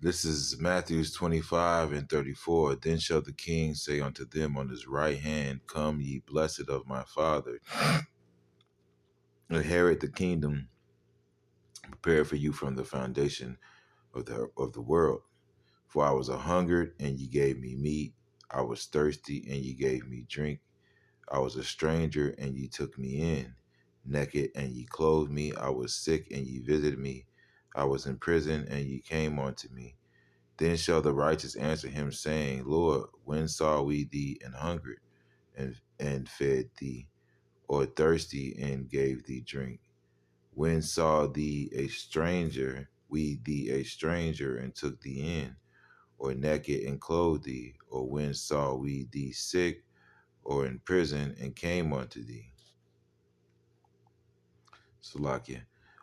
This is Matthew 25 and 34. Then shall the king say unto them on his right hand, Come, ye blessed of my Father, inherit the kingdom prepared for you from the foundation of the world. For I was a hungered, and ye gave me meat. I was thirsty, and ye gave me drink. I was a stranger, and ye took me in. Naked, and ye clothed me. I was sick, and ye visited me. I was in prison, and ye came unto me. Then shall the righteous answer him, saying, Lord, when saw we thee and hungered, and fed thee, or thirsty, and gave thee drink? When saw thee a stranger, we thee a stranger, and took thee in, or naked, and clothed thee? Or when saw we thee sick, or in prison, and came unto thee? Salakia.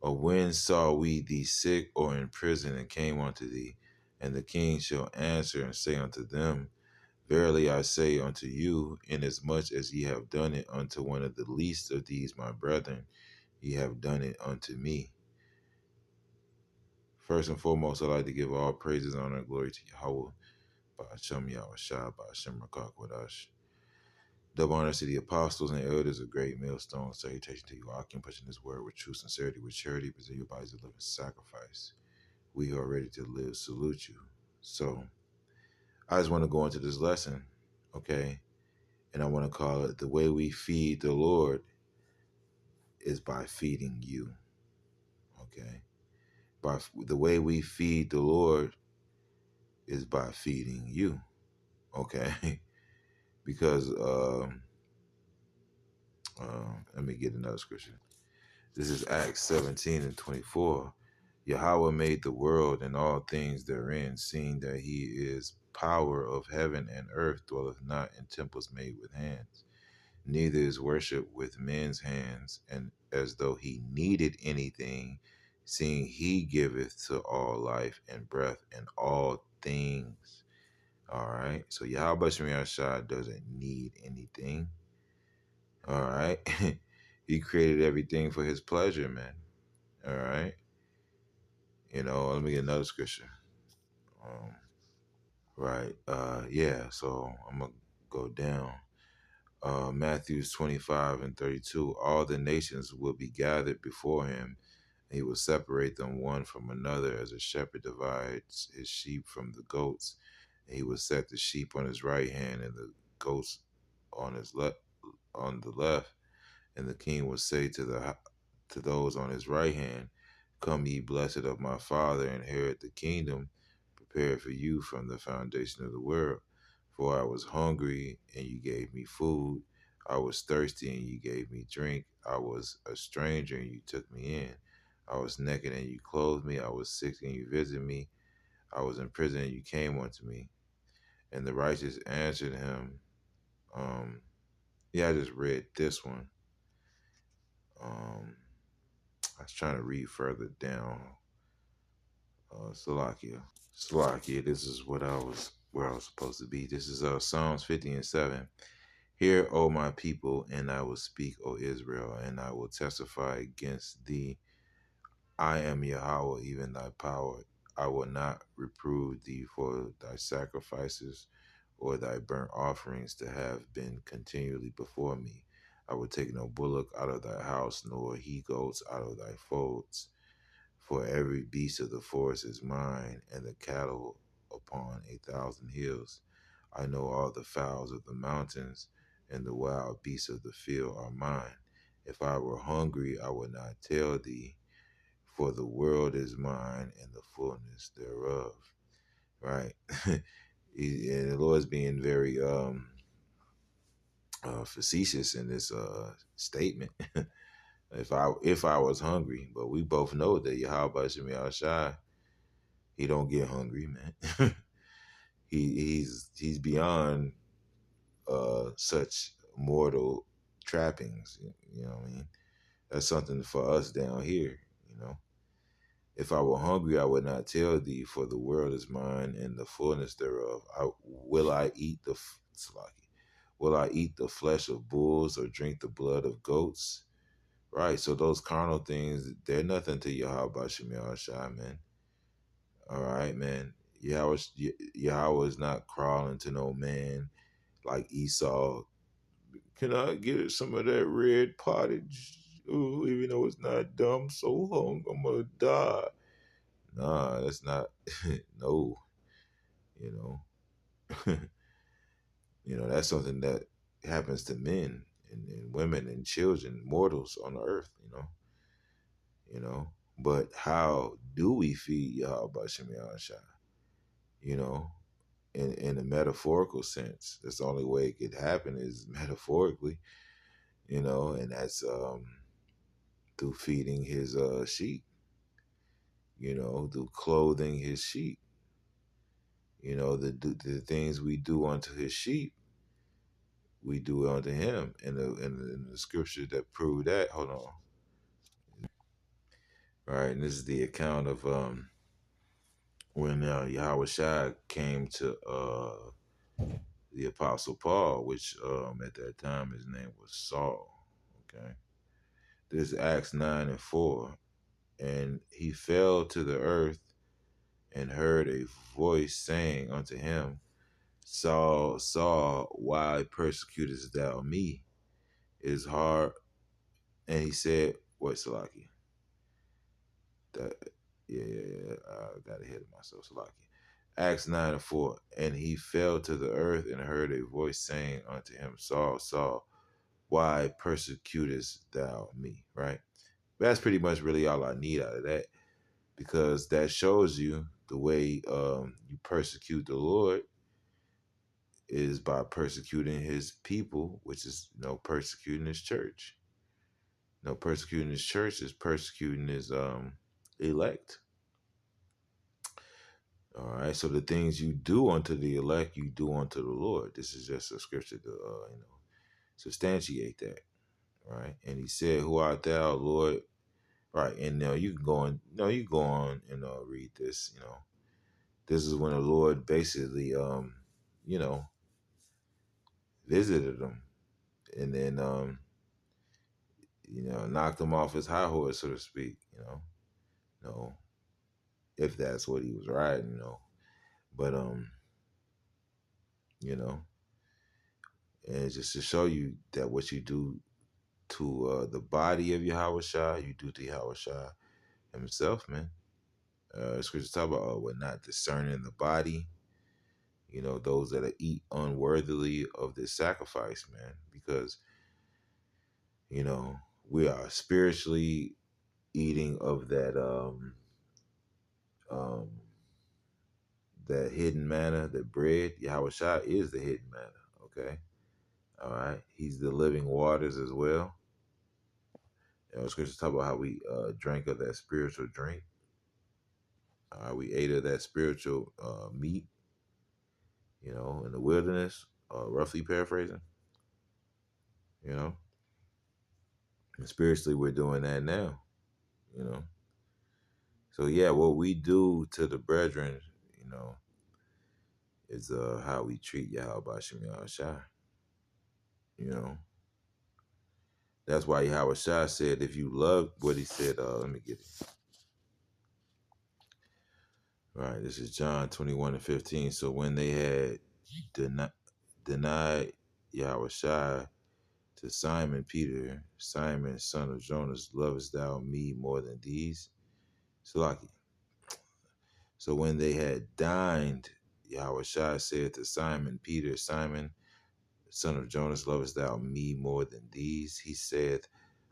Or when saw we thee sick, or in prison, and came unto thee? And the king shall answer and say unto them, Verily I say unto you, inasmuch as ye have done it unto one of the least of these my brethren, ye have done it unto me. First and foremost, I'd like to give all praises, honor, and glory to Yahweh, Ba'ashem Yahushua, Ba'ashem Rakak Wadash. Double honor to the apostles and elders of great millstone. Salutation to you, Akim, pushing this word with true sincerity, with charity, present your bodies a living sacrifice. We who are ready to live salute you. So, I just want to go into this lesson, okay? And I want to call it The Way We Feed the Lord is by feeding you, okay? By the way we feed the Lord is by feeding you, okay? Because let me get another scripture. This is Acts 17 and 24. Yahweh made the world and all things therein, seeing that he is power of heaven and earth, dwelleth not in temples made with hands, neither is worship with men's hands, and as though he needed anything, seeing he giveth to all life and breath and all things. All right. So Yahweh Shemiyah Shah doesn't need anything. All right. He created everything for his pleasure, man. All right. Let me get another scripture. Right. Yeah. So I'm gonna go down. Matthews 25 and 32. All the nations will be gathered before him. And he will separate them one from another, as a shepherd divides his sheep from the goats. And he will set the sheep on his right hand and the goats on his left. On the left. And the king will say to those on his right hand, Come, ye blessed of my Father, inherit the kingdom prepared for you from the foundation of the world. For I was hungry, and you gave me food. I was thirsty, and you gave me drink. I was a stranger, and you took me in. I was naked, and you clothed me. I was sick, and you visited me. I was in prison, and you came unto me. And the righteous answered him, I just read this one. I was trying to read further down. Salakia, this is where I was supposed to be. This is Psalms 50 and 7. Hear, O my people, and I will speak, O Israel, and I will testify against thee. I am Yahweh, even thy power. I will not reprove thee for thy sacrifices or thy burnt offerings to have been continually before me. I will take no bullock out of thy house, nor he goats out of thy folds. For every beast of the forest is mine, and the cattle upon 1,000 hills. I know all the fowls of the mountains, and the wild beasts of the field are mine. If I were hungry, I would not tell thee, for the world is mine and the fullness thereof. Right? And the Lord's being very facetious in this statement. If I was hungry, but we both know that Yahweh Shemi Shai, he don't get hungry, man. He's beyond such mortal trappings. You know what I mean? That's something for us down here. If I were hungry, I would not tell thee, for the world is mine and the fullness thereof. Will I eat Will I eat the flesh of bulls or drink the blood of goats? Right. So those carnal things, they're nothing to Yahweh Shemi Shai, man. All right, man. Yahweh is not crawling to no man like Esau. Can I get some of that red pottage? Ooh, even though it's not dumb, so hungry, I'm gonna die. Nah, that's not. No, you know, that's something that happens to men and women and children, mortals on the earth. You know. But how do we feed Yahweh Bashem Shai? You know, in a metaphorical sense. That's the only way it could happen is metaphorically. And that's through feeding his sheep. Through clothing his sheep. The things we do unto his sheep, we do unto him. And the scripture that prove that. Hold on. All right, and this is the account of when Yahweh Shai came to the Apostle Paul, which at that time his name was Saul. Okay, this is Acts 9:4, and he fell to the earth and heard a voice saying unto him, Saul, Saul, why persecutest thou me? It is hard. And he said, what, Salaki? That, yeah, I got ahead of myself, Salaki. Acts 9:4, and he fell to the earth and heard a voice saying unto him, Saul, Saul, why persecutest thou me? Right? That's pretty much really all I need out of that, because that shows you the way you persecute the Lord is by persecuting his people, which is persecuting his church. Persecuting his church is persecuting his elect. All right, so the things you do unto the elect, you do unto the Lord. This is just a scripture to substantiate that, right? And he said, "Who art thou, Lord?" Right, and now you can go on. No, you go on and read this. This is when the Lord basically, you know, visited him, and then, knocked him off his high horse, so to speak. No, if that's what he was riding, but you know, and just to show you that what you do to the body of Yahweh Shai, you do to Yahweh Shai himself, man. Scripture talk about we're not discerning the body, those that eat unworthily of this sacrifice, man, because, we are spiritually eating of um, that hidden manna, the bread. Yahweh Shai is the hidden manna, okay? All right. He's the living waters as well. Scriptures talk about how we drank of that spiritual drink. We ate of that spiritual meat, in the wilderness, roughly paraphrasing, you know. And spiritually, we're doing that now, you know. So, yeah, what we do to the brethren, is how we treat Yahweh Bashem Shai, you know. That's why Yahweh Shai said, if you love what he said, let me get it. All right, this is John 21:15. So when they had denied Yahweh Shai to Simon Peter, Simon, son of Jonas, lovest thou me more than these? Salaki. So when they had dined, Yahweh Shai said to Simon Peter, Simon, son of Jonas, lovest thou me more than these? He saith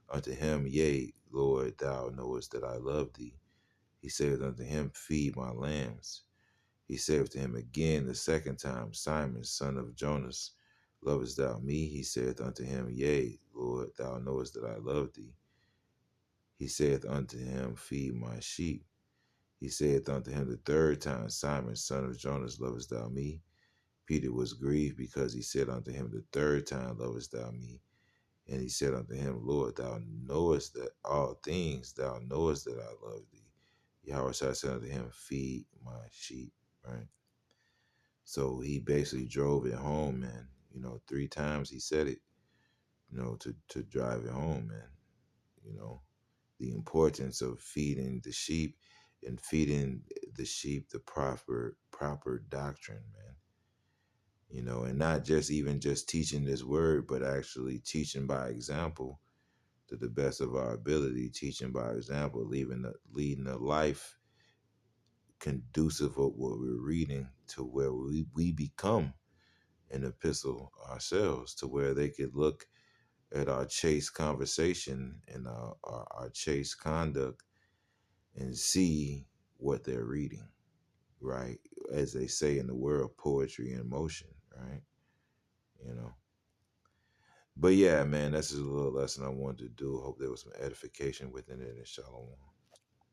unto him, Yea, Lord, thou knowest that I love thee. He saith unto him, Feed my lambs. He saith to him again the second time, Simon, son of Jonas, lovest thou me? He saith unto him, Yea, Lord, thou knowest that I love thee. He saith unto him, Feed my sheep. He saith unto him the third time, Simon, son of Jonas, lovest thou me? Peter was grieved because he said unto him the third time, Lovest thou me? And he said unto him, Lord, thou knowest that all things, thou knowest that I love thee. Yahweh said unto him, Feed my sheep, right? So he basically drove it home, man. 3 times he said it, to drive it home, man. The importance of feeding the sheep and feeding the sheep the proper doctrine, man. And not just even just teaching this word, but actually teaching by example to the best of our ability, teaching by example, leading a life conducive of what we're reading, to where we become an epistle ourselves, to where they could look at our chaste conversation and our chaste conduct and see what they're reading, right? As they say in the world, poetry in motion, right? You know. But yeah, man, that's just a little lesson I wanted to do. Hope there was some edification within it, and shalom.